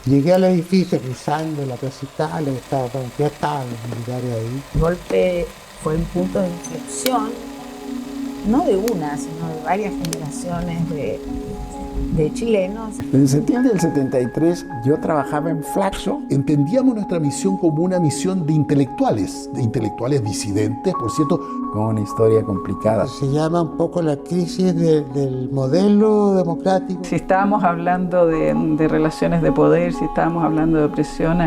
Llegué al edificio cruzando la Plaza Italia, ya estaban los militares ahí. El golpe fue un punto de inflexión, no de una, sino de varias generaciones de chilenos. En septiembre del 73 yo trabajaba en Flaxo. Entendíamos nuestra misión como una misión de intelectuales disidentes, por cierto. Con una historia complicada. Se llama un poco la crisis del modelo democrático. Si estábamos hablando de relaciones de poder, si estábamos hablando de opresión,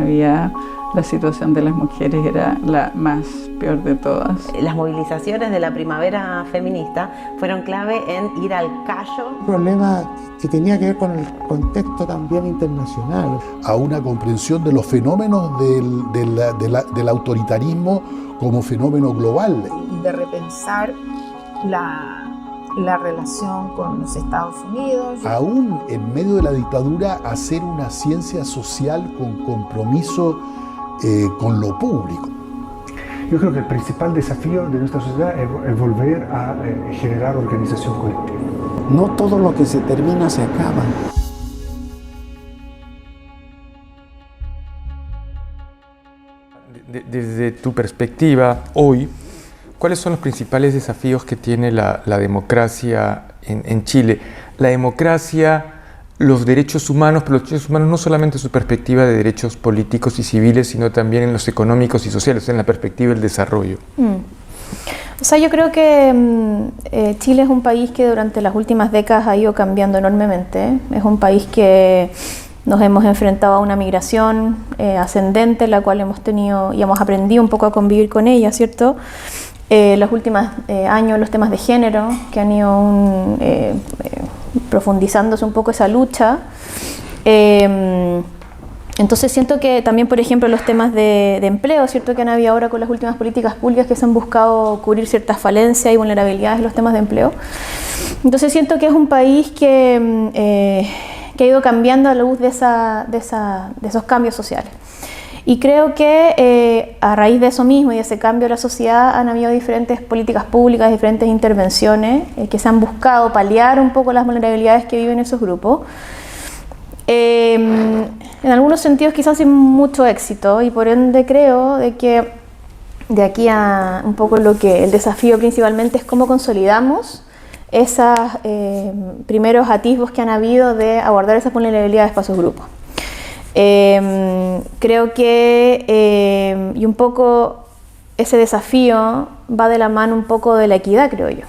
la situación de las mujeres era la más peor de todas. Las movilizaciones de la primavera feminista fueron clave en ir al callo. Un problema que tenía que ver con el contexto también internacional. A una comprensión de los fenómenos del autoritarismo como fenómeno global. Y de repensar la relación con los Estados Unidos. Aún en medio de la dictadura, hacer una ciencia social con compromiso con lo público. Yo creo que el principal desafío de nuestra sociedad es volver a generar organización colectiva. No todo lo que se termina se acaba. Desde tu perspectiva, hoy, ¿cuáles son los principales desafíos que tiene la democracia en Chile? La democracia, los derechos humanos, pero los derechos humanos no solamente en su perspectiva de derechos políticos y civiles, sino también en los económicos y sociales, en la perspectiva del desarrollo. O sea, yo creo que Chile es un país que durante las últimas décadas ha ido cambiando enormemente. Es un país que nos hemos enfrentado a una migración ascendente, la cual hemos tenido y hemos aprendido un poco a convivir con ella, ¿cierto? Los últimos años, los temas de género, que han ido profundizándose un poco esa lucha. Entonces siento que también, por ejemplo, los temas de empleo, ¿cierto? Que han habido ahora con las últimas políticas públicas que se han buscado cubrir ciertas falencias y vulnerabilidades en los temas de empleo. Entonces siento que es un país que ha ido cambiando a la luz de esos cambios sociales. Y creo que a raíz de eso mismo y de ese cambio de la sociedad han habido diferentes políticas públicas, diferentes intervenciones que se han buscado paliar un poco las vulnerabilidades que viven esos grupos. En algunos sentidos quizás sin mucho éxito, y por ende creo de que de aquí a un poco el desafío principalmente es cómo consolidamos esos primeros atisbos que han habido de abordar esas vulnerabilidades para esos grupos. Creo que y un poco ese desafío va de la mano un poco de la equidad, creo yo.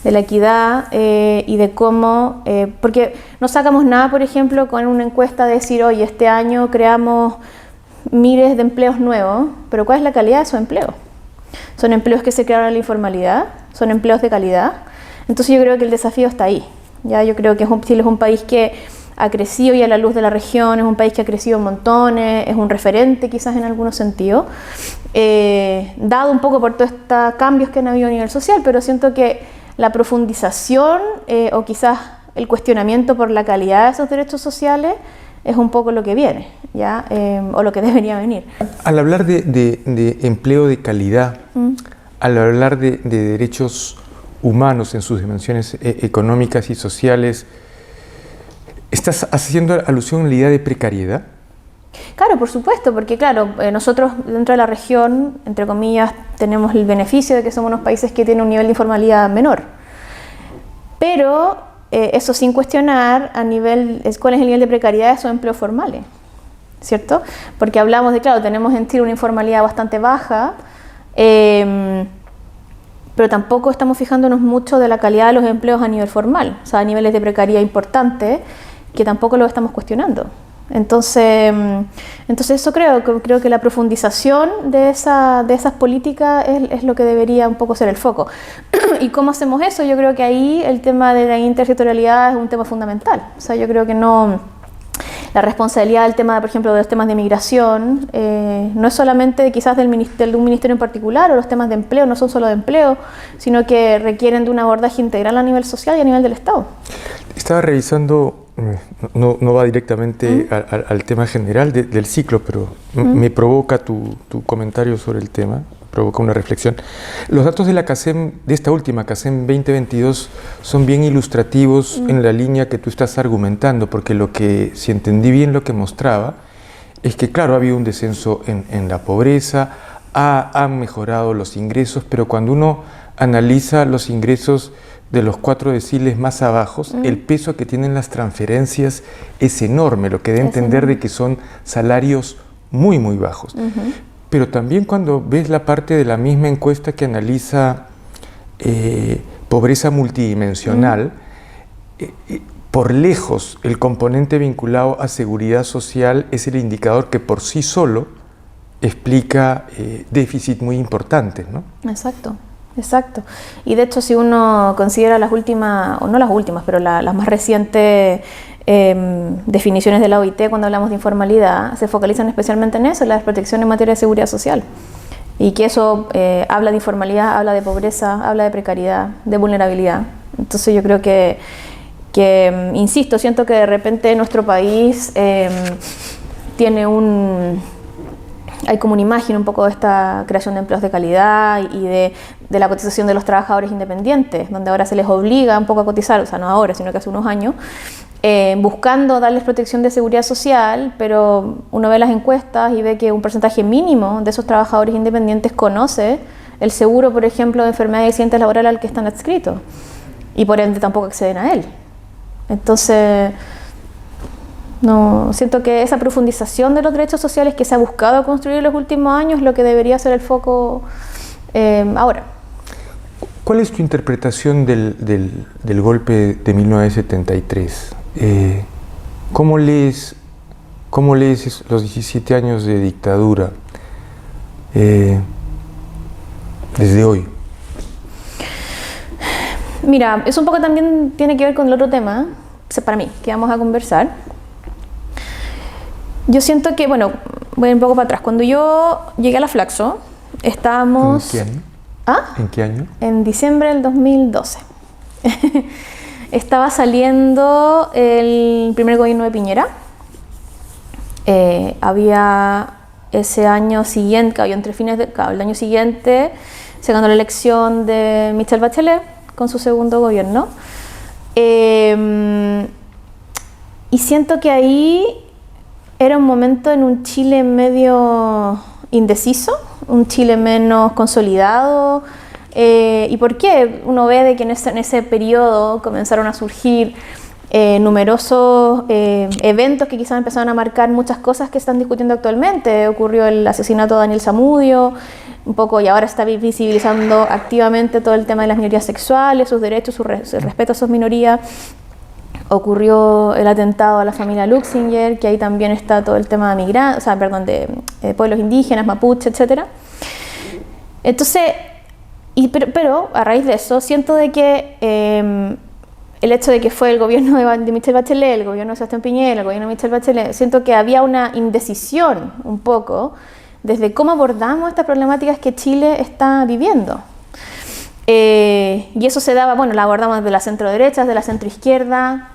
De la equidad y de cómo, porque no sacamos nada, por ejemplo, con una encuesta de decir, oye, este año creamos miles de empleos nuevos, pero ¿cuál es la calidad de esos empleos? ¿Son empleos que se crearon en la informalidad? ¿Son empleos de calidad? Entonces yo creo que el desafío está ahí. ¿Ya? Yo creo que Chile es un país que ha crecido y a la luz de la región, es un país que ha crecido montones, es un referente quizás en algunos sentidos, dado un poco por todos estos cambios que han habido a nivel social, pero siento que la profundización o quizás el cuestionamiento por la calidad de esos derechos sociales es un poco lo que viene, ¿ya? O lo que debería venir. Al hablar de empleo de calidad, al hablar de derechos humanos en sus dimensiones económicas y sociales, ¿estás haciendo alusión a la idea de precariedad? Claro, por supuesto, porque claro, nosotros dentro de la región, entre comillas, tenemos el beneficio de que somos unos países que tienen un nivel de informalidad menor. Pero eso sin cuestionar cuál es el nivel de precariedad de esos empleos formales, ¿cierto? Porque hablamos de, claro, tenemos en Chile una informalidad bastante baja, pero tampoco estamos fijándonos mucho de la calidad de los empleos a nivel formal, o sea, a niveles de precariedad importantes, que tampoco lo estamos cuestionando. Entonces eso creo que la profundización de esas políticas es lo que debería un poco ser el foco. ¿Y cómo hacemos eso? Yo creo que ahí el tema de la intersectorialidad es un tema fundamental. O sea, yo creo que la responsabilidad del tema, por ejemplo, de los temas de migración, no es solamente quizás de un ministerio en particular, o los temas de empleo no son solo de empleo, sino que requieren de un abordaje integral a nivel social y a nivel del Estado. Estaba revisando, no va directamente al tema general del ciclo, pero me provoca tu comentario sobre el tema. provoca una reflexión. Los datos de la CACEM, de esta última CACEM 2022, son bien ilustrativos en la línea que tú estás argumentando, porque lo que, si entendí bien lo que mostraba, es que claro, ha habido un descenso en la pobreza, han mejorado los ingresos, pero cuando uno analiza los ingresos de los 4 deciles más abajo, el peso que tienen las transferencias es enorme, lo que da a entender de que son salarios muy, muy bajos. Pero también cuando ves la parte de la misma encuesta que analiza pobreza multidimensional, por lejos el componente vinculado a seguridad social es el indicador que por sí solo explica déficit muy importantes, ¿no? Exacto. Exacto. Y de hecho, si uno considera las últimas, o no las últimas, pero las más recientes definiciones de la OIT cuando hablamos de informalidad, se focalizan especialmente en eso, en la desprotección en materia de seguridad social. Y que eso habla de informalidad, habla de pobreza, habla de precariedad, de vulnerabilidad. Entonces yo creo que insisto, siento que de repente nuestro país tiene hay como una imagen un poco de esta creación de empleos de calidad y de la cotización de los trabajadores independientes, donde ahora se les obliga un poco a cotizar, o sea, no ahora, sino que hace unos años, buscando darles protección de seguridad social, pero uno ve las encuestas y ve que un porcentaje mínimo de esos trabajadores independientes conoce el seguro, por ejemplo, de enfermedad y accidentes laborales al que están adscritos, y por ende tampoco acceden a él. Entonces, no, siento que esa profundización de los derechos sociales que se ha buscado construir en los últimos años es lo que debería ser el foco ahora. ¿Cuál es tu interpretación del golpe de 1973? ¿Cómo lees los 17 años de dictadura desde hoy? Mira, eso un poco también tiene que ver con el otro tema, para mí, que vamos a conversar. Yo siento que, bueno, voy un poco para atrás. Cuando yo llegué a la Flaxo, estábamos... ¿En qué año? ¿Ah? ¿En qué año? En diciembre del 2012. Estaba saliendo el primer gobierno de Piñera. Había ese año siguiente, había entre fines el año siguiente, se ganó la elección de Michelle Bachelet con su segundo gobierno. Y siento que ahí era un momento en un Chile medio indeciso, un Chile menos consolidado. ¿Y por qué? Uno ve de que en ese periodo comenzaron a surgir numerosos eventos que quizás empezaron a marcar muchas cosas que están discutiendo actualmente. Ocurrió el asesinato de Daniel Zamudio, un poco, y ahora está visibilizando activamente todo el tema de las minorías sexuales, sus derechos, su respeto a sus minorías. Ocurrió el atentado a la familia Luxinger, que ahí también está todo el tema de migrantes, o sea, perdón, de pueblos indígenas, mapuche, etc. Entonces, pero a raíz de eso, siento de que el hecho de que fue el gobierno de Michelle Bachelet, el gobierno de Sebastián Piñera, el gobierno de Michelle Bachelet, siento que había una indecisión un poco desde cómo abordamos estas problemáticas que Chile está viviendo. Y eso se daba, bueno, la abordamos de la centro derecha, de la centro izquierda,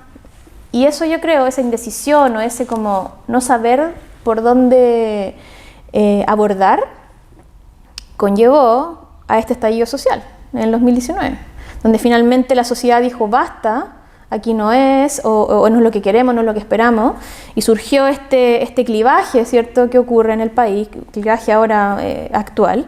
y eso yo creo, esa indecisión o ese como no saber por dónde abordar, conllevó a este estallido social en el 2019, donde finalmente la sociedad dijo basta, aquí no es, o no es lo que queremos, no es lo que esperamos, y surgió este clivaje, ¿cierto?, que ocurre en el país, clivaje ahora actual,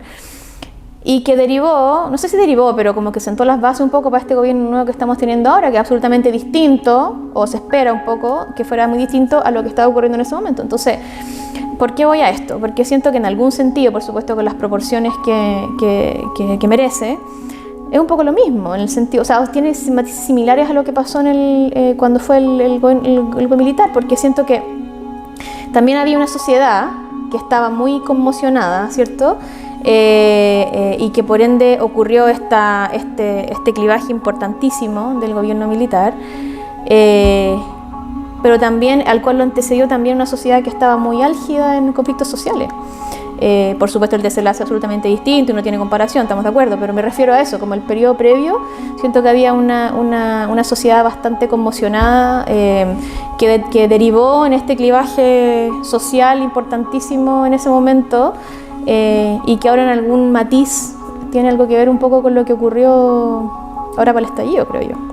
y que derivó, no sé si derivó, pero como que sentó las bases un poco para este gobierno nuevo que estamos teniendo ahora, que es absolutamente distinto, o se espera un poco que fuera muy distinto a lo que estaba ocurriendo en ese momento. Entonces, ¿por qué voy a esto? Porque siento que en algún sentido, por supuesto con las proporciones que merece, es un poco lo mismo, en el sentido, o sea, tiene matices similares a lo que pasó en cuando fue el golpe militar, porque siento que también había una sociedad que estaba muy conmocionada, ¿cierto?, y que por ende ocurrió este clivaje importantísimo del gobierno militar, pero también al cual lo antecedió también una sociedad que estaba muy álgida en conflictos sociales. Por supuesto el desenlace es absolutamente distinto y no tiene comparación, estamos de acuerdo, pero me refiero a eso, como el periodo previo, siento que había una sociedad bastante conmocionada que derivó en este clivaje social importantísimo en ese momento, y que ahora en algún matiz tiene algo que ver un poco con lo que ocurrió ahora para el estallido, creo yo.